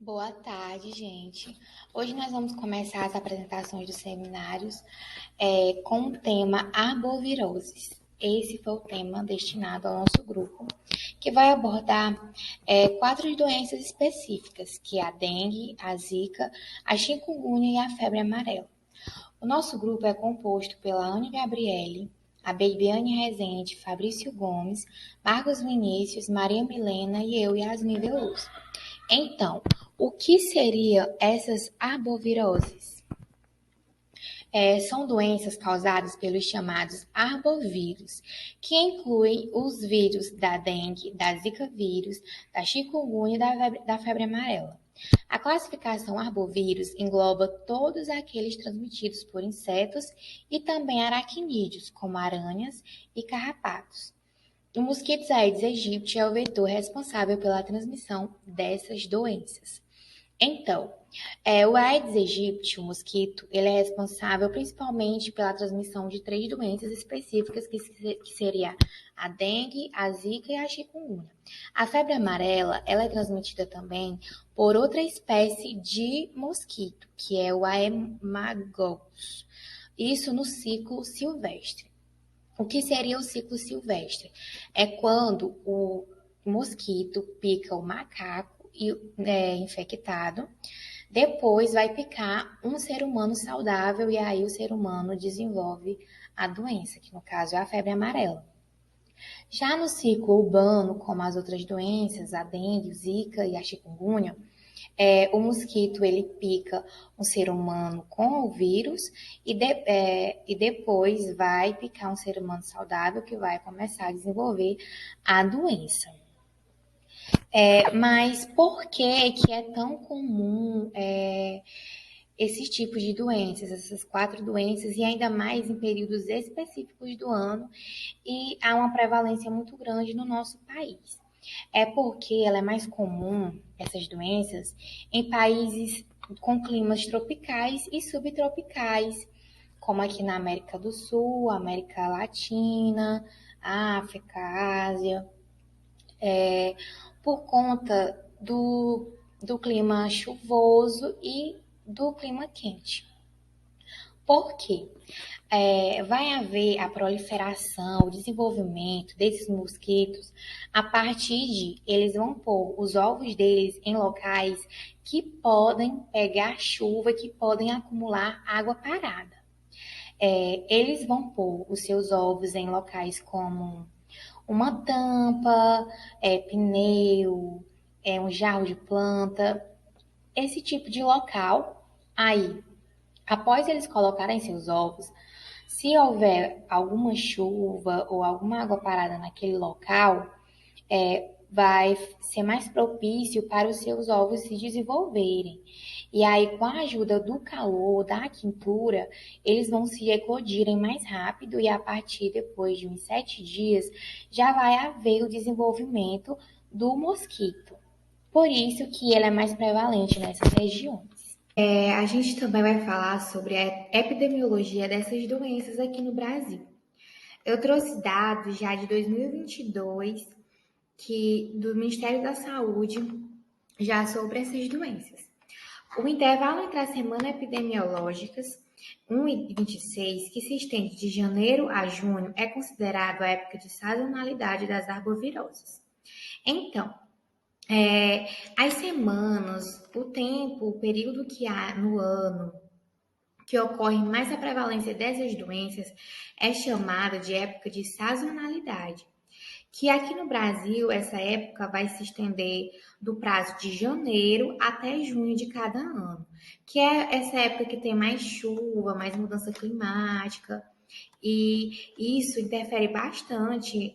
Boa tarde, gente. Hoje nós vamos começar as apresentações dos seminários com o tema arboviroses. Esse foi o tema destinado ao nosso grupo, que vai abordar 4 doenças específicas, que é a dengue, a zika, a chikungunya e a febre amarela. O nosso grupo é composto pela Anne Gabriele, a Beibiane Rezende, Fabrício Gomes, Marcos Vinícius, Maria Milena e eu, Yasmin Veloso. Então, o que seriam essas arboviroses? São doenças causadas pelos chamados arbovírus, que incluem os vírus da dengue, da zika vírus, da chikungunya e da febre amarela. A classificação arbovírus engloba todos aqueles transmitidos por insetos e também aracnídeos, como aranhas e carrapatos. O mosquito Aedes aegypti é o vetor responsável pela transmissão dessas doenças. Então, o Aedes aegypti, o mosquito, ele é responsável principalmente pela transmissão de 3 doenças específicas, que seria a dengue, a zika e a chikungunya. A febre amarela, ela é transmitida também por outra espécie de mosquito, que é o Haemophilus. Isso no ciclo silvestre. O que seria o ciclo silvestre? É quando o mosquito pica o macaco infectado, depois vai picar um ser humano saudável e aí o ser humano desenvolve a doença, que no caso é a febre amarela. Já no ciclo urbano, como as outras doenças, a dengue, o zika e a chikungunya, o mosquito ele pica um ser humano com o vírus e depois vai picar um ser humano saudável que vai começar a desenvolver a doença. Mas por que é tão comum esses tipos de doenças, essas 4 doenças, e ainda mais em períodos específicos do ano, e há uma prevalência muito grande no nosso país? É porque ela é mais comum, essas doenças, em países com climas tropicais e subtropicais, como aqui na América do Sul, América Latina, África, Ásia, por conta do clima chuvoso e do clima quente. Por quê? Vai haver a proliferação, o desenvolvimento desses mosquitos a partir de eles vão pôr os ovos deles em locais que podem pegar chuva, que podem acumular água parada. Eles vão pôr os seus ovos em locais como uma tampa, pneu, um jarro de planta, esse tipo de local. Aí, após eles colocarem seus ovos, se houver alguma chuva ou alguma água parada naquele local, vai ser mais propício para os seus ovos se desenvolverem. E aí, com a ajuda do calor, da quintura, eles vão se eclodirem mais rápido e a partir depois de uns 7 dias já vai haver o desenvolvimento do mosquito. Por isso que ele é mais prevalente nessas regiões. A gente também vai falar sobre a epidemiologia dessas doenças aqui no Brasil. Eu trouxe dados já de 2022 do Ministério da Saúde já sobre essas doenças. O intervalo entre as semanas epidemiológicas 1 e 26, que se estende de janeiro a junho, é considerado a época de sazonalidade das arboviroses. Então, as semanas, o tempo, o período que há no ano que ocorre mais a prevalência dessas doenças é chamada de época de sazonalidade, que aqui no Brasil essa época vai se estender do prazo de janeiro até junho de cada ano, que é essa época que tem mais chuva, mais mudança climática, e isso interfere bastante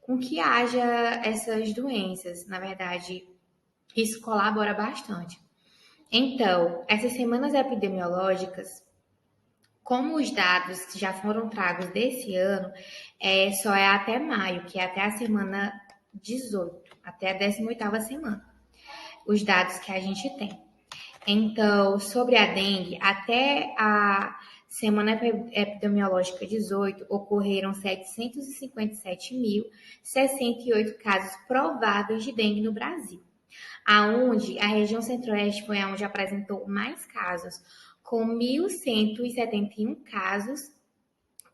com que haja essas doenças. Na verdade, isso colabora bastante. Então, essas semanas epidemiológicas, como os dados que já foram tragos desse ano, só é até maio, que é até a semana 18, até a 18ª semana, os dados que a gente tem. Então, sobre a dengue, até a semana epidemiológica 18, ocorreram 757.068 casos prováveis de dengue no Brasil. Aonde a região centro-oeste foi aonde apresentou mais casos, com 1.171 casos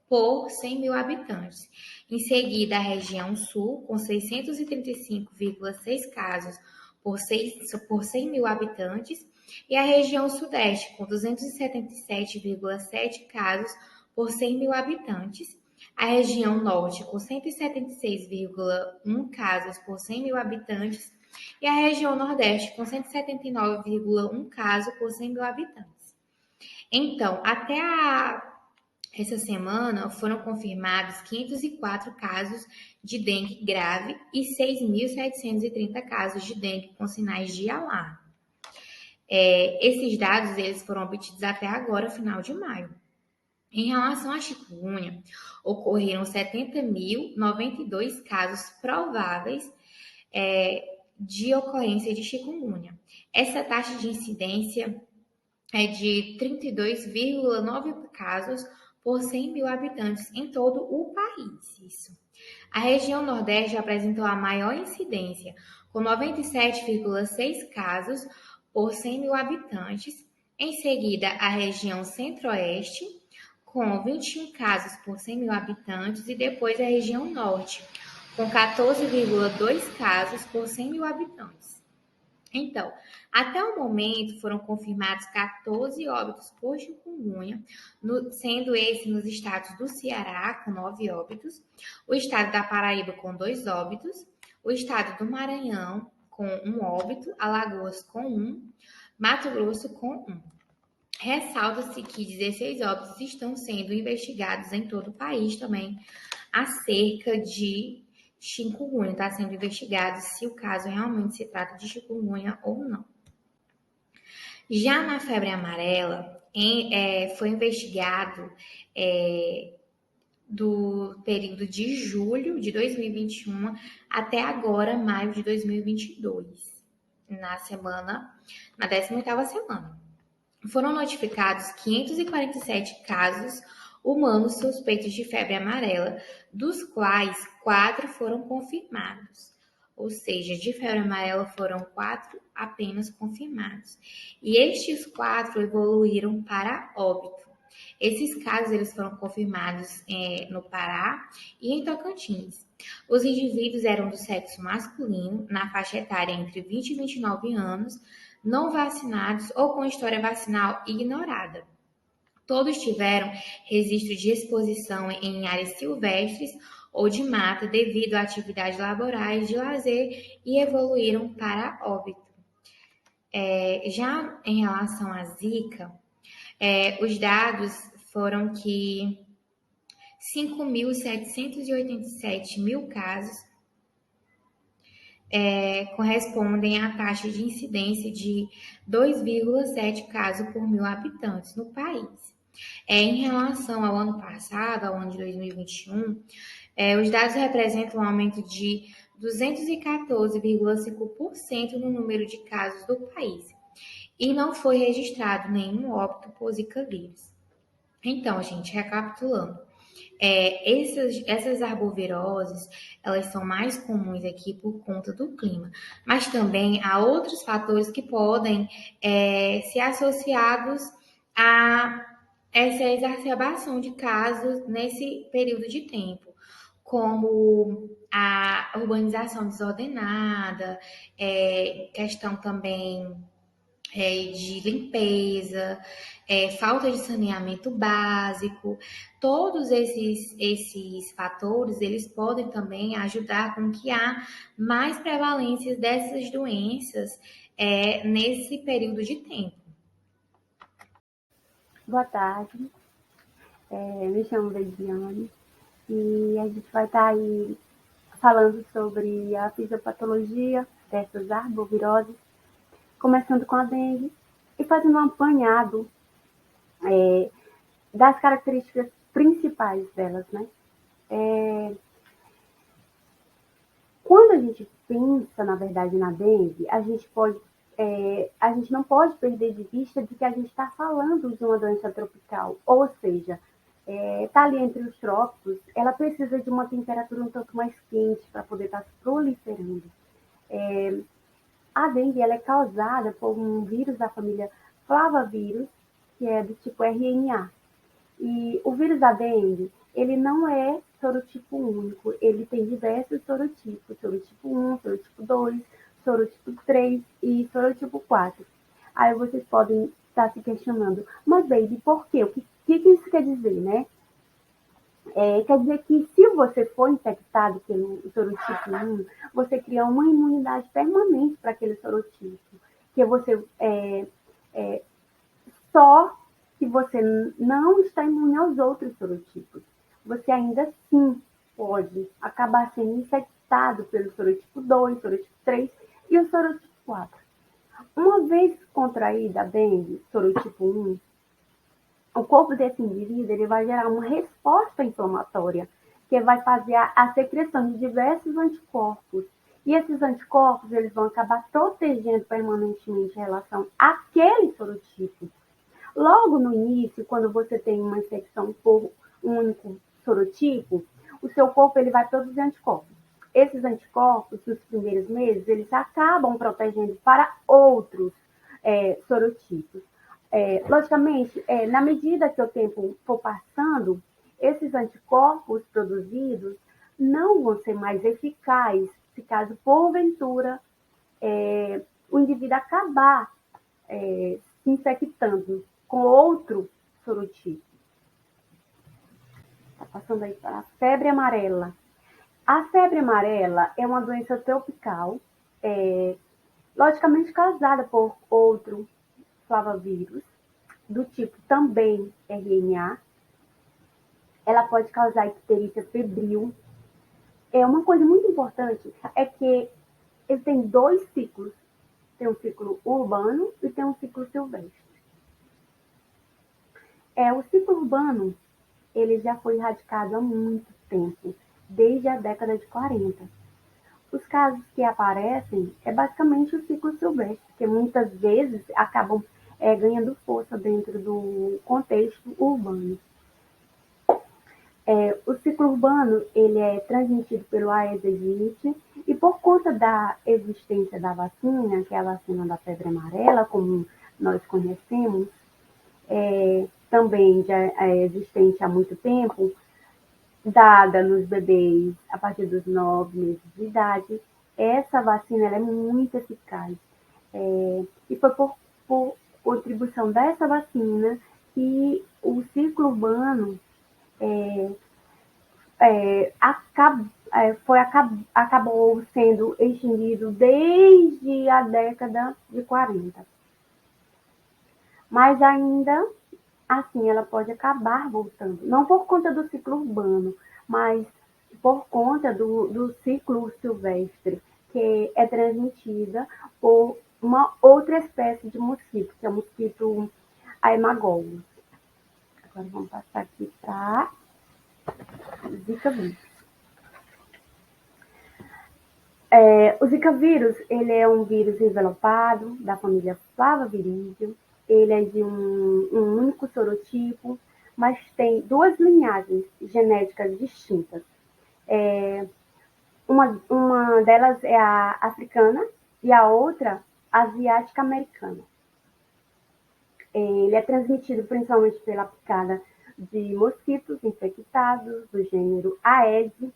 por 100 mil habitantes. Em seguida, a região sul, com 635,6 casos por 100 mil habitantes, e a região sudeste, com 277,7 casos por 100 mil habitantes. A região norte, com 176,1 casos por 100 mil habitantes, e a região nordeste, com 179,1 casos por 100 mil habitantes. Então, essa semana foram confirmados 504 casos de dengue grave e 6.730 casos de dengue com sinais de alarme. Esses dados eles foram obtidos até agora, final de maio. Em relação à chikungunya, ocorreram 70.092 casos prováveis de ocorrência de chikungunya. Essa taxa de incidência é de 32,9 casos por 100 mil habitantes em todo o país. Isso. A região Nordeste apresentou a maior incidência, com 97,6 casos por 100 mil habitantes. Em seguida, a região Centro-Oeste, com 21 casos por 100 mil habitantes. E depois a região Norte, com 14,2 casos por 100 mil habitantes. Então, até o momento foram confirmados 14 óbitos por chikungunya, sendo esse nos estados do Ceará, com 9 óbitos, o estado da Paraíba, com 2 óbitos, o estado do Maranhão, com 1 óbito, Alagoas, com 1, Mato Grosso, com 1. Ressalta-se que 16 óbitos estão sendo investigados em todo o país também, acerca de chikungunya. Está sendo investigado se o caso realmente se trata de chikungunya ou não. Já na febre amarela, foi investigado do período de julho de 2021 até agora, maio de 2022, na 18ª semana. Foram notificados 547 casos humanos suspeitos de febre amarela, dos quais 4 foram confirmados. Ou seja, de febre amarela foram 4 apenas confirmados. E estes 4 evoluíram para óbito. Esses casos eles foram confirmados no Pará e em Tocantins. Os indivíduos eram do sexo masculino, na faixa etária entre 20 e 29 anos, não vacinados ou com história vacinal ignorada. Todos tiveram registro de exposição em áreas silvestres ou de mata devido a atividades laborais de lazer e evoluíram para óbito. Já em relação à Zika, os dados foram que 5.787 mil casos correspondem à taxa de incidência de 2,7 casos por mil habitantes no país. Em relação ao ano passado, ao ano de 2021, os dados representam um aumento de 214,5% no número de casos do país. E não foi registrado nenhum óbito por Zika vírus. Então, gente, recapitulando. Essas arboviroses, elas são mais comuns aqui por conta do clima, mas também há outros fatores que podem ser associados a essa exacerbação de casos nesse período de tempo, como a urbanização desordenada, questão também de limpeza, falta de saneamento básico. Todos esses fatores, eles podem também ajudar com que há mais prevalências dessas doenças nesse período de tempo. Boa tarde, me chamo Leidiane e a gente vai estar aí falando sobre a fisiopatologia dessas arboviroses, começando com a dengue e fazendo um apanhado das características principais delas, né? Quando a gente pensa, na verdade, na dengue, a gente não pode perder de vista de que a gente está falando de uma doença tropical, ou seja, está ali entre os trópicos, ela precisa de uma temperatura um tanto mais quente para poder estar se proliferando. A dengue ela é causada por um vírus da família Flavavírus, que é do tipo RNA. E o vírus da dengue, ele não é sorotipo único, ele tem diversos sorotipos, sorotipo 1, sorotipo 2, sorotipo 3 e sorotipo 4. Aí vocês podem estar se questionando, mas baby, por quê? O que isso quer dizer, né? Quer dizer que se você for infectado pelo sorotipo 1, você cria uma imunidade permanente para aquele sorotipo, que você só que você não está imune aos outros sorotipos. Você ainda assim pode acabar sendo infectado pelo sorotipo 2, sorotipo 3 e o sorotipo 4. Uma vez contraída a dengue, sorotipo 1, o corpo desse indivíduo ele vai gerar uma resposta inflamatória, que vai fazer a secreção de diversos anticorpos. E esses anticorpos eles vão acabar protegendo permanentemente em relação àquele sorotipo. Logo no início, quando você tem uma infecção por um único sorotipo, o seu corpo ele vai produzir anticorpos. Esses anticorpos, nos primeiros meses, eles acabam protegendo para outros sorotipos. Logicamente, na medida que o tempo for passando, esses anticorpos produzidos não vão ser mais eficazes se caso, porventura, o indivíduo acabar se infectando com outro sorotipo. Está passando aí para a febre amarela. A febre amarela é uma doença tropical, logicamente causada por outro flavavírus, do tipo também RNA. Ela pode causar icterícia febril. Uma coisa muito importante é que ele tem 2 ciclos. Tem um ciclo urbano e tem um ciclo silvestre. O ciclo urbano ele já foi erradicado há muito tempo, desde a década de 40. Os casos que aparecem é basicamente o ciclo silvestre, que muitas vezes acabam ganhando força dentro do contexto urbano. O ciclo urbano ele é transmitido pelo Aedes aegypti e por conta da existência da vacina, que é a vacina da febre amarela, como nós conhecemos, também já é existente há muito tempo, dada nos bebês a partir dos 9 meses de idade, essa vacina ela é muito eficaz. E foi por contribuição dessa vacina que o ciclo urbano acabou sendo extinguido desde a década de 40. Mas ainda assim ela pode acabar voltando, não por conta do ciclo urbano, mas por conta do ciclo silvestre, que é transmitida por uma outra espécie de mosquito, que é o mosquito Haemophilus. Agora vamos passar aqui para Zika vírus. O Zika vírus, ele é um vírus envelopado da família Flavavirídeo. Ele é de um único sorotipo, mas tem 2 linhagens genéticas distintas. Uma delas é a africana e a outra asiática americana. Ele é transmitido principalmente pela picada de mosquitos infectados do gênero Aedes,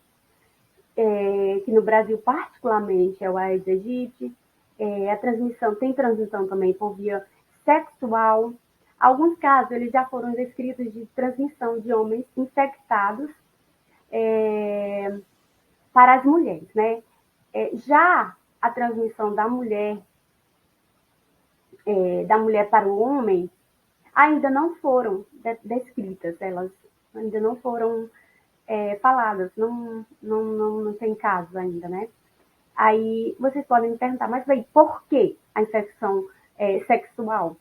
que no Brasil particularmente é o Aedes aegypti. Tem transmissão também por via sexual. Alguns casos eles já foram descritos de transmissão de homens infectados para as mulheres, né? Já a transmissão da mulher para o homem ainda não foram descritas, elas ainda não foram faladas, não tem casos ainda, né? Aí vocês podem me perguntar, mas bem, por que a infecção sexual?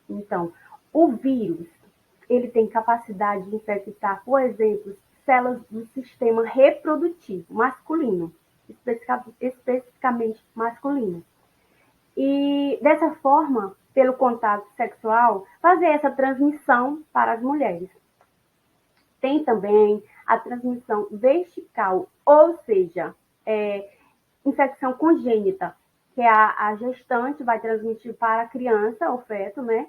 Então, o vírus, ele tem capacidade de infectar, por exemplo, células do sistema reprodutivo masculino, especificamente masculino. E dessa forma, pelo contato sexual, fazer essa transmissão para as mulheres. Tem também a transmissão vertical, ou seja, infecção congênita, que a gestante vai transmitir para a criança o feto, né?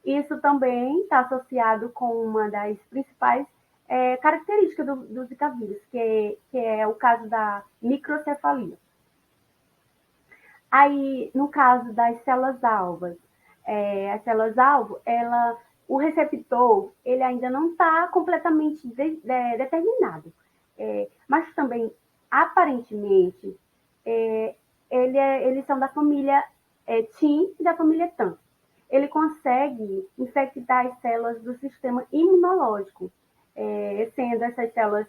Isso também está associado com uma das principais características do Zika vírus, que é o caso da microcefalia. Aí, no caso das células-alvas, as células-alvo, o receptor, ele ainda não está completamente determinado. Mas também, aparentemente, eles são da família TIM e da família TAM. Ele consegue infectar as células do sistema imunológico, sendo essas células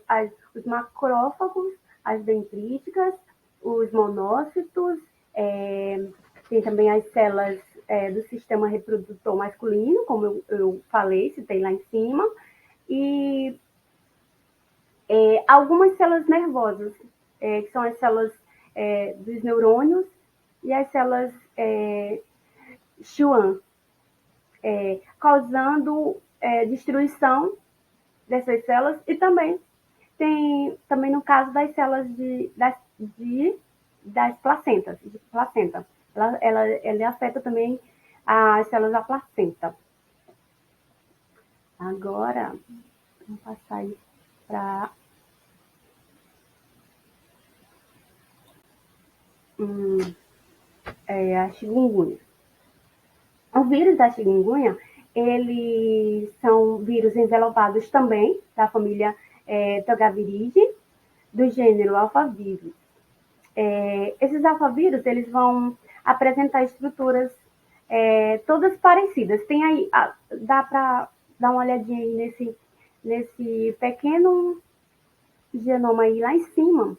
os macrófagos, as dendríticas, os monócitos, tem também as células do sistema reprodutor masculino, como eu falei, citei lá em cima, e algumas células nervosas, que são as células dos neurônios e as células Schwann, causando destruição dessas células, e também tem também no caso das células das placentas, de placenta. Ela afeta também as células da placenta. Agora, vamos passar isso para a chikungunya. O vírus da chikungunya, eles são vírus envelopados também da família Togaviridae, do gênero alfavírus. Esses alfavírus, eles vão apresentar estruturas todas parecidas. Tem aí, dá para dar uma olhadinha aí nesse pequeno genoma aí lá em cima,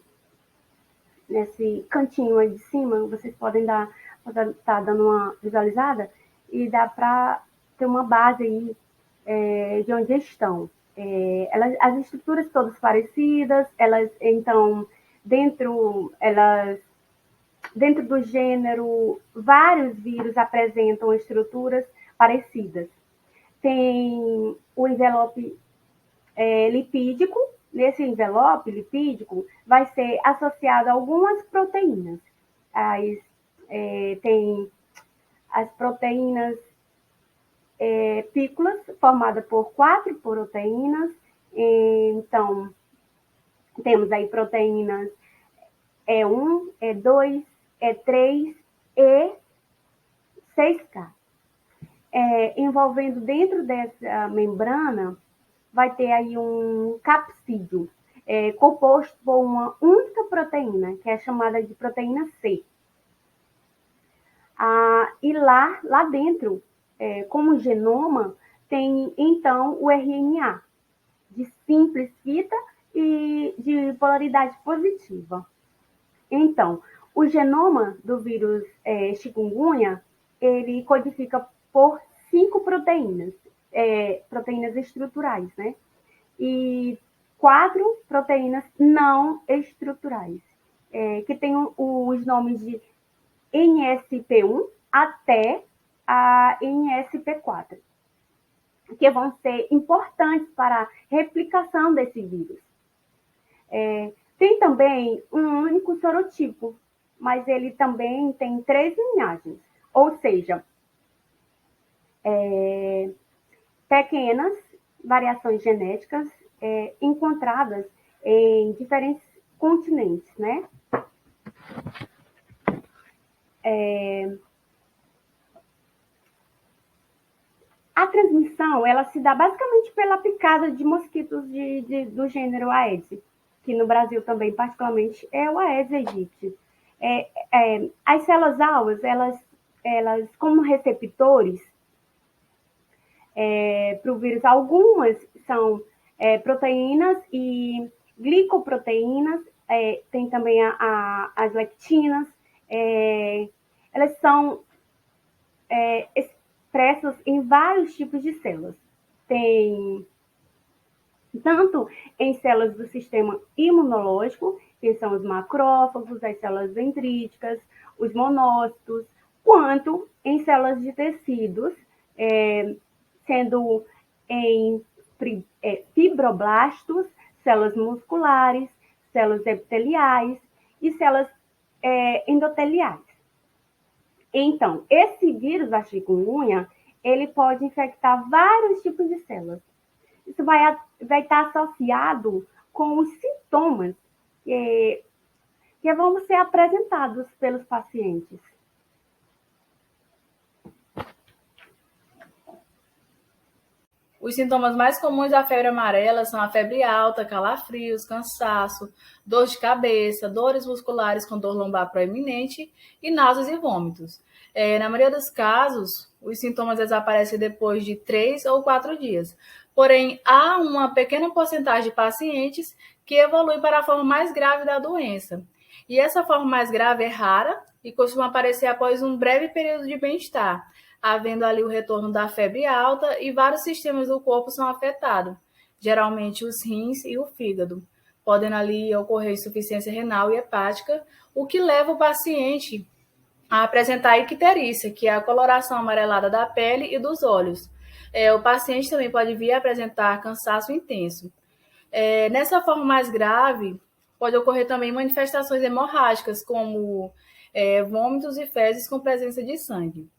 nesse cantinho aí de cima, vocês podem estar dando uma visualizada, e dá para ter uma base aí de onde estão. As estruturas todas parecidas, então, dentro do gênero, vários vírus apresentam estruturas parecidas. Tem o envelope lipídico. Nesse envelope lipídico vai ser associado a algumas proteínas. Tem as proteínas pícolas, formadas por 4 proteínas. Então, temos aí proteínas E1, E2, E3 e 6K. Envolvendo dentro dessa membrana, vai ter aí um capsídeo, composto por uma única proteína, que é chamada de proteína C. E lá dentro, como genoma, tem então o RNA, de simples fita e de polaridade positiva. Então, o genoma do vírus chikungunya, ele codifica por 5 proteínas, proteínas estruturais, né? E 4 proteínas não estruturais, que tem os nomes de NSP1 até a NSP4, que vão ser importantes para a replicação desse vírus. Tem também um único sorotipo, mas ele também tem 3 linhagens, ou seja, pequenas variações genéticas encontradas em diferentes continentes, né? A transmissão, ela se dá basicamente pela picada de mosquitos do gênero Aedes, que no Brasil também, particularmente, é o Aedes aegypti. As células-alvas, elas como receptores para o vírus, algumas são proteínas e glicoproteínas, tem também as lectinas, elas são expressas em vários tipos de células. Tem tanto em células do sistema imunológico, que são os macrófagos, as células dendríticas, os monócitos, quanto em células de tecidos, sendo em fibroblastos, células musculares, células epiteliais e células endoteliais. Então, esse vírus da chikungunya, ele pode infectar vários tipos de células. Isso vai estar associado com os sintomas que vão ser apresentados pelos pacientes. Os sintomas mais comuns da febre amarela são a febre alta, calafrios, cansaço, dor de cabeça, dores musculares com dor lombar proeminente e náuseas e vômitos. Na maioria dos casos, os sintomas desaparecem depois de 3 ou 4 dias. Porém, há uma pequena porcentagem de pacientes que evolui para a forma mais grave da doença. E essa forma mais grave é rara e costuma aparecer após um breve período de bem-estar, havendo ali o retorno da febre alta e vários sistemas do corpo são afetados, geralmente os rins e o fígado, podendo ali ocorrer insuficiência renal e hepática, o que leva o paciente a apresentar icterícia, que é a coloração amarelada da pele e dos olhos. O paciente também pode vir a apresentar cansaço intenso. Nessa forma mais grave, pode ocorrer também manifestações hemorrágicas, como vômitos e fezes com presença de sangue.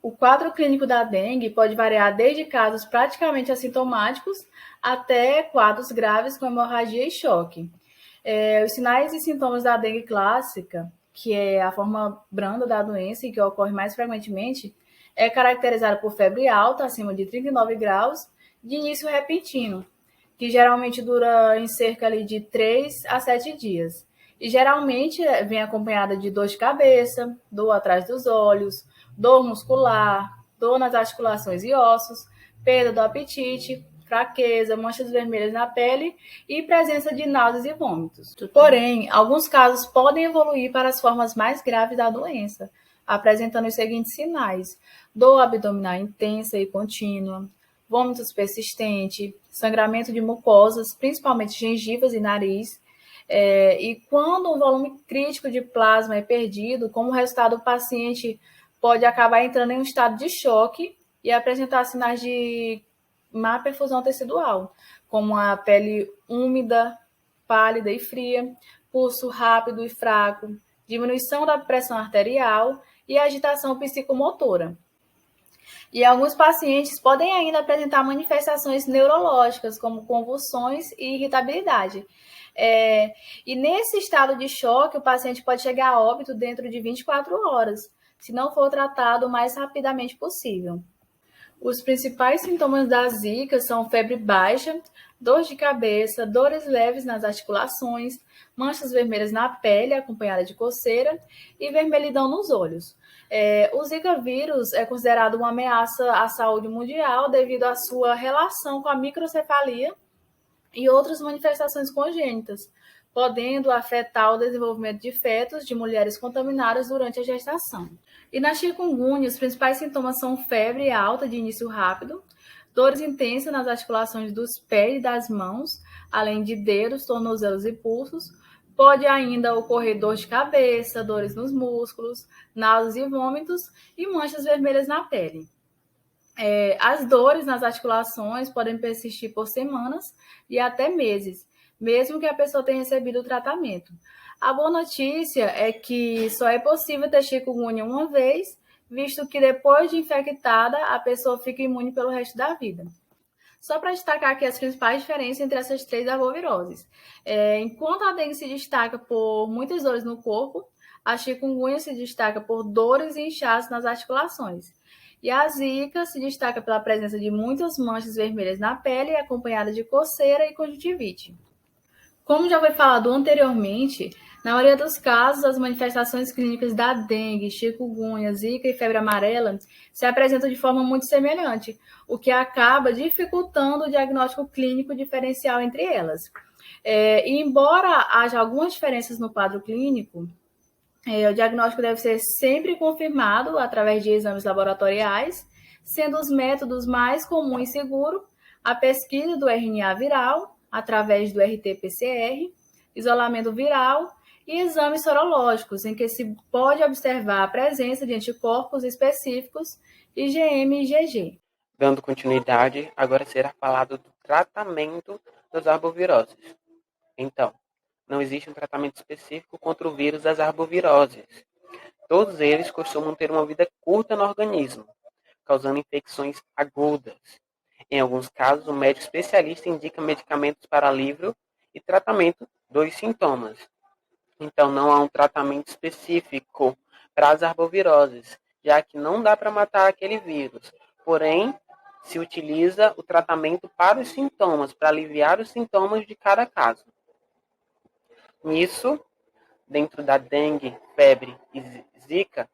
O quadro clínico da dengue pode variar desde casos praticamente assintomáticos até quadros graves com hemorragia e choque. Os sinais e sintomas da dengue clássica, que é a forma branda da doença e que ocorre mais frequentemente, é caracterizada por febre alta, acima de 39 graus, de início repentino, que geralmente dura em cerca ali, de 3 a 7 dias. E geralmente vem acompanhada de dor de cabeça, dor atrás dos olhos, dor muscular, dor nas articulações e ossos, perda do apetite, fraqueza, manchas vermelhas na pele e presença de náuseas e vômitos. Porém, alguns casos podem evoluir para as formas mais graves da doença, apresentando os seguintes sinais: dor abdominal intensa e contínua, vômitos persistentes, sangramento de mucosas, principalmente gengivas e nariz. E quando um volume crítico de plasma é perdido, como resultado, o paciente pode acabar entrando em um estado de choque e apresentar sinais de má perfusão tecidual, como a pele úmida, pálida e fria, pulso rápido e fraco, diminuição da pressão arterial e agitação psicomotora. E alguns pacientes podem ainda apresentar manifestações neurológicas, como convulsões e irritabilidade. E nesse estado de choque, o paciente pode chegar a óbito dentro de 24 horas, se não for tratado o mais rapidamente possível. Os principais sintomas da zika são febre baixa, dor de cabeça, dores leves nas articulações, manchas vermelhas na pele, acompanhada de coceira, e vermelhidão nos olhos. O Zika vírus é considerado uma ameaça à saúde mundial devido à sua relação com a microcefalia e outras manifestações congênitas, podendo afetar o desenvolvimento de fetos de mulheres contaminadas durante a gestação. E na chikungunya, os principais sintomas são febre alta de início rápido, dores intensas nas articulações dos pés e das mãos, além de dedos, tornozelos e pulsos. Pode ainda ocorrer dor de cabeça, dores nos músculos, náuseas e vômitos e manchas vermelhas na pele. As dores nas articulações podem persistir por semanas e até meses, mesmo que a pessoa tenha recebido o tratamento. A boa notícia é que só é possível ter chikungunya uma vez, visto que depois de infectada, a pessoa fica imune pelo resto da vida. Só para destacar aqui as principais diferenças entre essas 3 arboviroses. Enquanto a dengue se destaca por muitas dores no corpo, a chikungunya se destaca por dores e inchaços nas articulações. E a zika se destaca pela presença de muitas manchas vermelhas na pele, acompanhada de coceira e conjuntivite. Como já foi falado anteriormente, na maioria dos casos, as manifestações clínicas da dengue, chikungunya, zika e febre amarela se apresentam de forma muito semelhante, o que acaba dificultando o diagnóstico clínico diferencial entre elas. E embora haja algumas diferenças no quadro clínico, o diagnóstico deve ser sempre confirmado através de exames laboratoriais, sendo os métodos mais comuns e seguros a pesquisa do RNA viral, através do RT-PCR, isolamento viral e exames sorológicos, em que se pode observar a presença de anticorpos específicos, IgM e IgG. Dando continuidade, agora será falado do tratamento das arboviroses. Então, não existe um tratamento específico contra o vírus das arboviroses. Todos eles costumam ter uma vida curta no organismo, causando infecções agudas. Em alguns casos, o médico especialista indica medicamentos para alívio e tratamento dos sintomas. Então, não há um tratamento específico para as arboviroses, já que não dá para matar aquele vírus. Porém, se utiliza o tratamento para os sintomas, para aliviar os sintomas de cada caso. Nisso, dentro da dengue, febre e zika,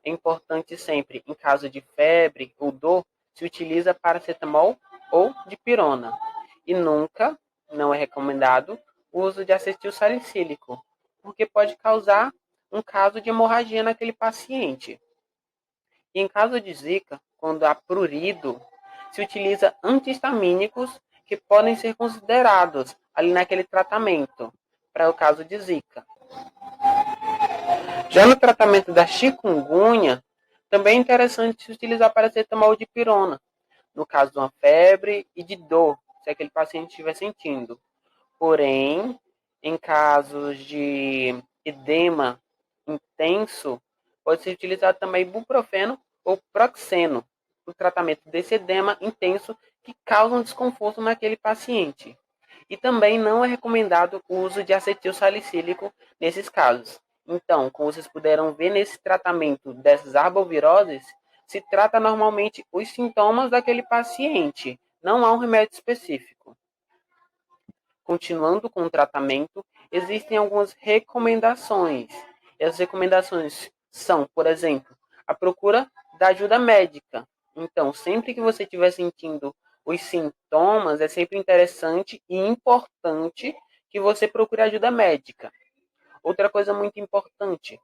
é importante sempre, em caso de febre ou dor, se utiliza paracetamol ou dipirona. E nunca, não é recomendado, o uso de acetil salicílico, porque pode causar um caso de hemorragia naquele paciente. E em caso de zika, quando há prurido, se utiliza anti-histamínicos que podem ser considerados ali naquele tratamento, para o caso de zika. Já no tratamento da chikungunya, também é interessante se utilizar paracetamol ou dipirona, no caso de uma febre e de dor, se aquele paciente estiver sentindo. Porém, em casos de edema intenso, pode ser utilizado também ibuprofeno ou proxeno, no tratamento desse edema intenso que causa um desconforto naquele paciente. E também não é recomendado o uso de acetil salicílico nesses casos. Então, como vocês puderam ver nesse tratamento dessas arboviroses, se trata normalmente os sintomas daquele paciente, não há um remédio específico. Continuando com o tratamento, existem algumas recomendações. Essas recomendações são, por exemplo, a procura da ajuda médica. Então, sempre que você estiver sentindo os sintomas, é sempre interessante e importante que você procure ajuda médica. Outra coisa muito importante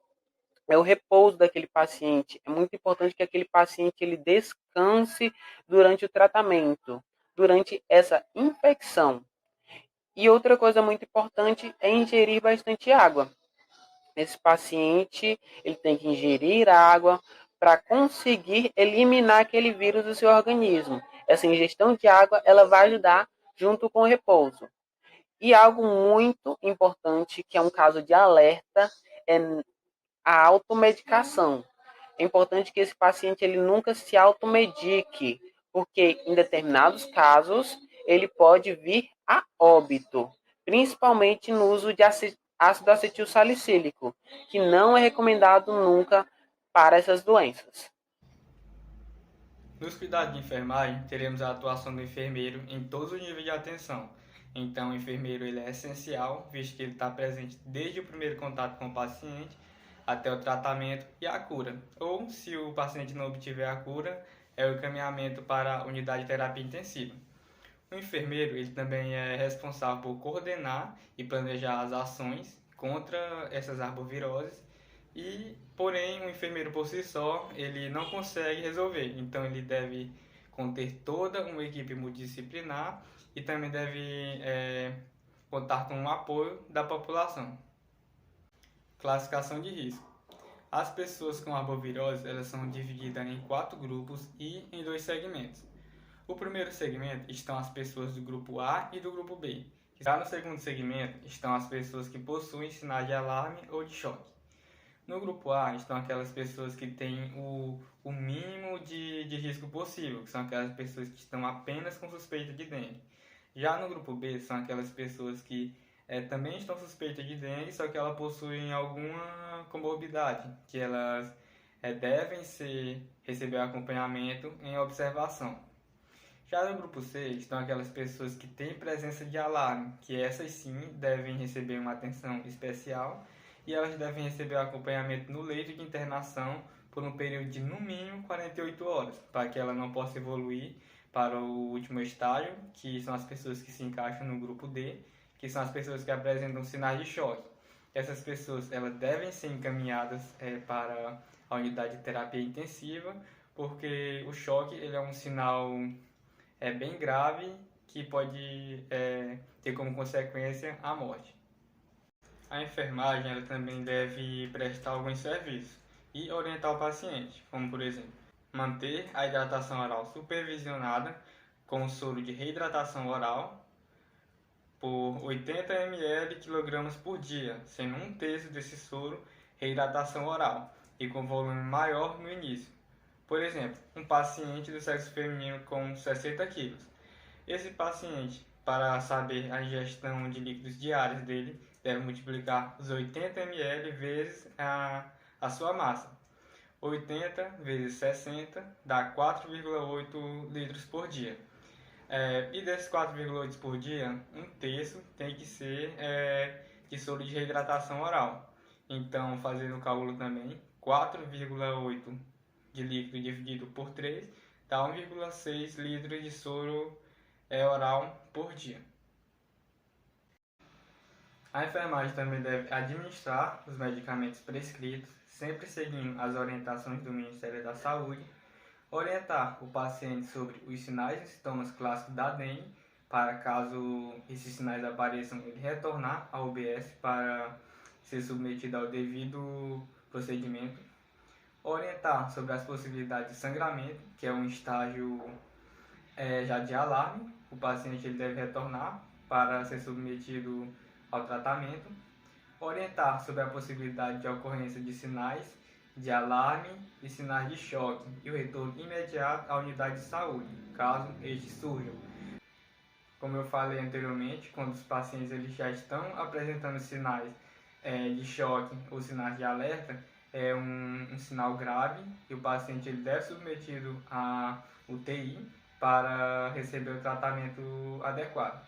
é o repouso daquele paciente. É muito importante que aquele paciente ele descanse durante o tratamento, durante essa infecção. E outra coisa muito importante é ingerir bastante água. Esse paciente ele tem que ingerir água para conseguir eliminar aquele vírus do seu organismo. Essa ingestão de água ela vai ajudar junto com o repouso. E algo muito importante, que é um caso de alerta, é a automedicação. É importante que esse paciente ele nunca se automedique, porque em determinados casos ele pode vir a óbito, principalmente no uso de ácido acetil salicílico, que não é recomendado nunca para essas doenças. Nos cuidados de enfermagem, teremos a atuação do enfermeiro em todos os níveis de atenção. Então, o enfermeiro ele é essencial, visto que ele está presente desde o primeiro contato com o paciente até o tratamento e a cura. Ou, se o paciente não obtiver a cura, é o encaminhamento para a unidade de terapia intensiva. O enfermeiro ele também é responsável por coordenar e planejar as ações contra essas arboviroses porém, o enfermeiro por si só, ele não consegue resolver. Então, ele deve conter toda uma equipe multidisciplinar e também deve contar com o apoio da população. Classificação de risco. As pessoas com arbovirose elas são divididas em 4 grupos e em 2 segmentos. No primeiro segmento estão as pessoas do grupo A e do grupo B. Já no segundo segmento estão as pessoas que possuem sinais de alarme ou de choque. No grupo A estão aquelas pessoas que têm o mínimo de risco possível, que são aquelas pessoas que estão apenas com suspeita de dengue. Já no grupo B são aquelas pessoas que também estão suspeitas de dengue, só que elas possuem alguma comorbidade, que elas devem receber acompanhamento em observação. Já no grupo C estão aquelas pessoas que têm presença de alarme, que essas sim devem receber uma atenção especial e elas devem receber acompanhamento no leito de internação por um período de no mínimo 48 horas, para que ela não possa evoluir para o último estágio, que são as pessoas que se encaixam no grupo D, que são as pessoas que apresentam sinais de choque. Essas pessoas elas devem ser encaminhadas para a unidade de terapia intensiva, porque o choque ele é um sinal bem grave que pode ter como consequência a morte. A enfermagem ela também deve prestar alguns serviços e orientar o paciente, como por exemplo, manter a hidratação oral supervisionada com soro de reidratação oral por 80 ml kg por dia, sendo 1/3 desse soro reidratação oral. e com volume maior no início. Por exemplo, um paciente do sexo feminino com 60 quilos. Esse paciente, para saber a ingestão de líquidos diários dele, deve multiplicar os 80 ml vezes a sua massa. 80 vezes 60 dá 4,8 litros por dia. E desses 4,8 por dia, um terço tem que ser de soro de reidratação oral. Então, fazendo o cálculo também, 4,8 de líquido dividido por 3 dá 1,6 litros de soro oral por dia. A enfermagem também deve administrar os medicamentos prescritos, sempre seguindo as orientações do Ministério da Saúde, orientar o paciente sobre os sinais e sintomas clássicos da dengue, para caso esses sinais apareçam, ele retornar ao UBS para ser submetido ao devido procedimento, orientar sobre as possibilidades de sangramento, que é um estágio já de alarme, o paciente ele deve retornar para ser submetido ao tratamento, orientar sobre a possibilidade de ocorrência de sinais de alarme e sinais de choque e o retorno imediato à unidade de saúde, caso estes surjam. Como eu falei anteriormente, quando os pacientes eles já estão apresentando sinais de choque ou sinais de alerta, é um sinal grave e o paciente ele deve ser submetido à UTI para receber o tratamento adequado.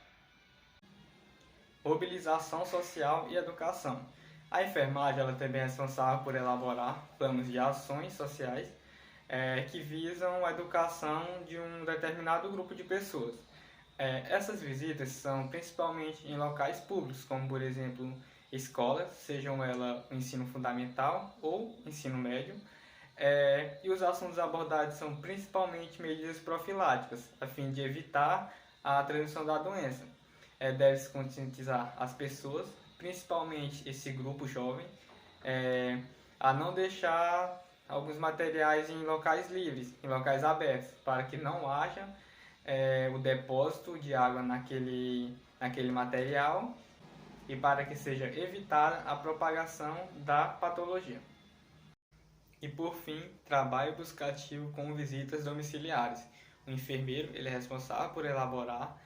Mobilização social e educação. A enfermagem ela também é responsável por elaborar planos de ações sociais que visam a educação de um determinado grupo de pessoas. Essas visitas são principalmente em locais públicos, como por exemplo escolas, sejam elas o ensino fundamental ou ensino médio, e os assuntos abordados são principalmente medidas profiláticas, a fim de evitar a transmissão da doença. Deve-se conscientizar as pessoas, principalmente esse grupo jovem, a não deixar alguns materiais em locais livres, em locais abertos, para que não haja o depósito de água naquele material e para que seja evitada a propagação da patologia. E por fim, trabalho buscativo com visitas domiciliares. O enfermeiro ele é responsável por elaborar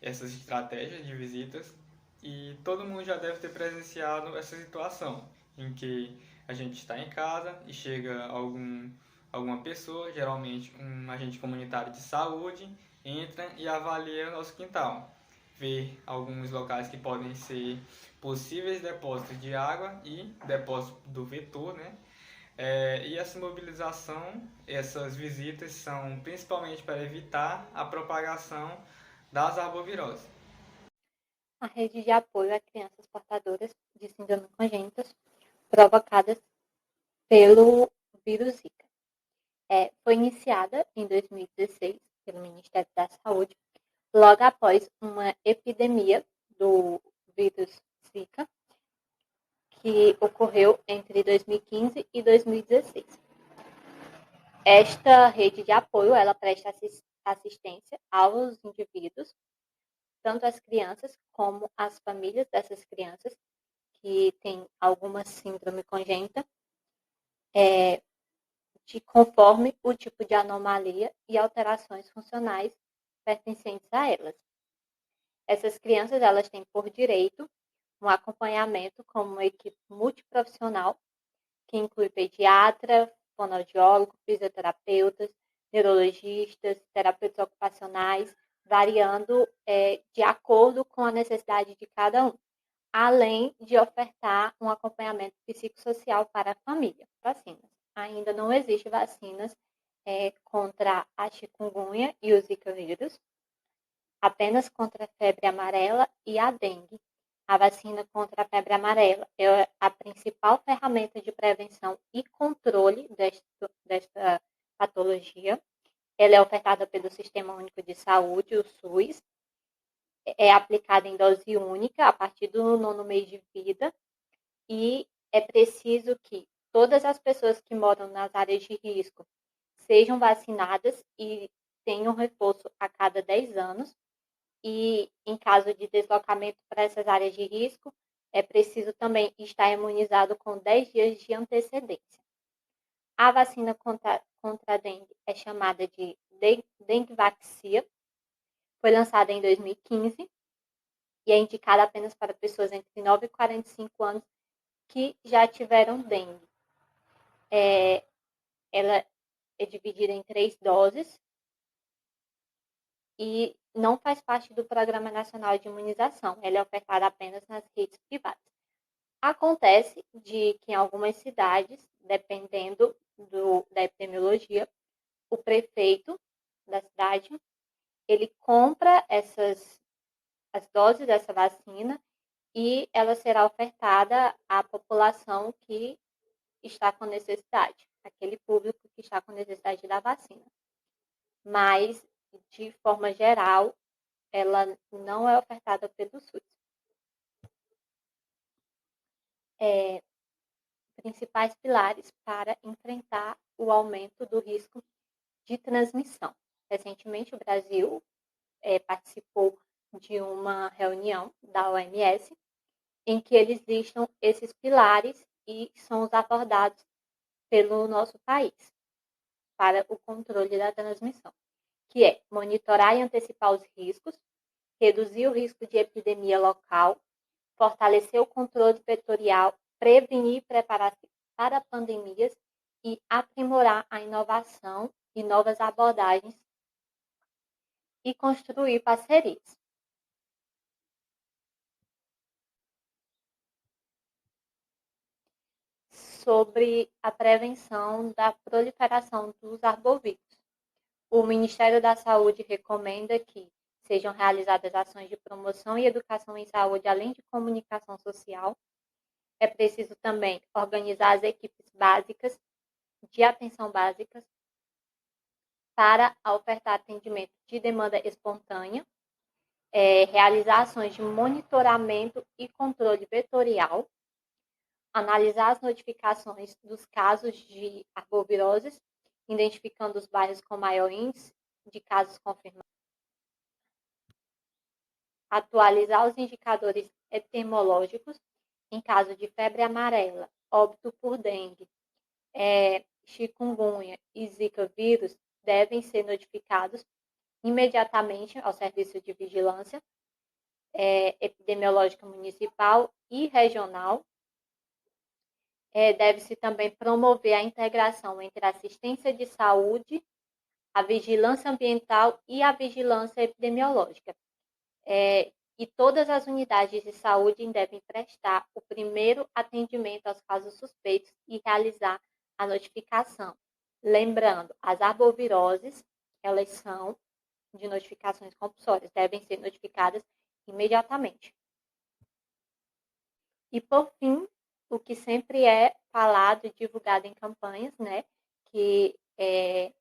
essas estratégias de visitas e todo mundo já deve ter presenciado essa situação em que a gente está em casa e chega alguma pessoa, geralmente um agente comunitário de saúde, entra e avalia nosso quintal, vê alguns locais que podem ser possíveis depósitos de água e depósito do vetor, né? E essa mobilização, essas visitas são principalmente para evitar a propagação das arboviroses. A rede de apoio a crianças portadoras de síndrome congênitas provocadas pelo vírus Zika. Foi iniciada em 2016 pelo Ministério da Saúde, logo após uma epidemia do vírus Zika, que ocorreu entre 2015 e 2016. Esta rede de apoio, ela presta assistência aos indivíduos, tanto as crianças como as famílias dessas crianças que têm alguma síndrome congênita, conforme o tipo de anomalia e alterações funcionais pertencentes a elas. Essas crianças, elas têm por direito um acompanhamento com uma equipe multiprofissional, que inclui pediatra, fonoaudiólogo, fisioterapeutas, neurologistas, terapeutas ocupacionais, variando de acordo com a necessidade de cada um, além de ofertar um acompanhamento psicossocial para a família. Vacinas. Ainda não existe vacinas contra a chikungunya e o Zika vírus, apenas contra a febre amarela e a dengue. A vacina contra a febre amarela é a principal ferramenta de prevenção e controle desta patologia. Ela é ofertada pelo Sistema Único de Saúde, o SUS, é aplicada em dose única a partir do 9º mês de vida e é preciso que todas as pessoas que moram nas áreas de risco sejam vacinadas e tenham reforço a cada 10 anos. E, em caso de deslocamento para essas áreas de risco, é preciso também estar imunizado com 10 dias de antecedência. A vacina contra a dengue é chamada de Dengvaxia, foi lançada em 2015 e é indicada apenas para pessoas entre 9 e 45 anos que já tiveram dengue. Ela é dividida em 3 doses e não faz parte do Programa Nacional de Imunização. Ela é ofertada apenas nas redes privadas. Acontece de que em algumas cidades, dependendo da epidemiologia, o prefeito da cidade, ele compra as doses dessa vacina e ela será ofertada à população que está com necessidade, aquele público que está com necessidade da vacina. Mas, de forma geral, ela não é ofertada pelo SUS. Principais pilares para enfrentar o aumento do risco de transmissão. Recentemente, o Brasil participou de uma reunião da OMS em que eles listam esses pilares e são os abordados pelo nosso país para o controle da transmissão, que é monitorar e antecipar os riscos, reduzir o risco de epidemia local, fortalecer o controle vetorial, prevenir e preparar-se para pandemias e aprimorar a inovação e novas abordagens e construir parcerias. Sobre a prevenção da proliferação dos arbovírus. O Ministério da Saúde recomenda que sejam realizadas ações de promoção e educação em saúde, além de comunicação social. É preciso também organizar as equipes básicas de atenção básicas para ofertar atendimento de demanda espontânea, realizar ações de monitoramento e controle vetorial, analisar as notificações dos casos de arboviroses, identificando os bairros com maior índice de casos confirmados, atualizar os indicadores epidemiológicos em caso de febre amarela, óbito por dengue, chikungunya e zika vírus, devem ser notificados imediatamente ao Serviço de Vigilância Epidemiológica Municipal e Regional. Deve-se também promover a integração entre a assistência de saúde, a vigilância ambiental e a vigilância epidemiológica. E todas as unidades de saúde devem prestar o primeiro atendimento aos casos suspeitos e realizar a notificação. Lembrando, as arboviroses, elas são de notificações compulsórias, devem ser notificadas imediatamente. E, por fim, o que sempre é falado e divulgado em campanhas, né, que é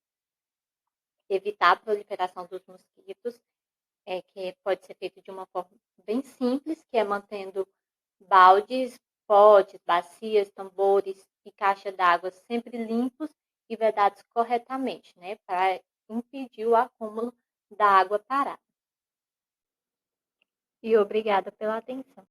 evitar a proliferação dos mosquitos, que pode ser feito de uma forma bem simples, que é mantendo baldes, potes, bacias, tambores e caixa d'água sempre limpos e vedados corretamente, né, para impedir o acúmulo da água parada. E obrigada pela atenção.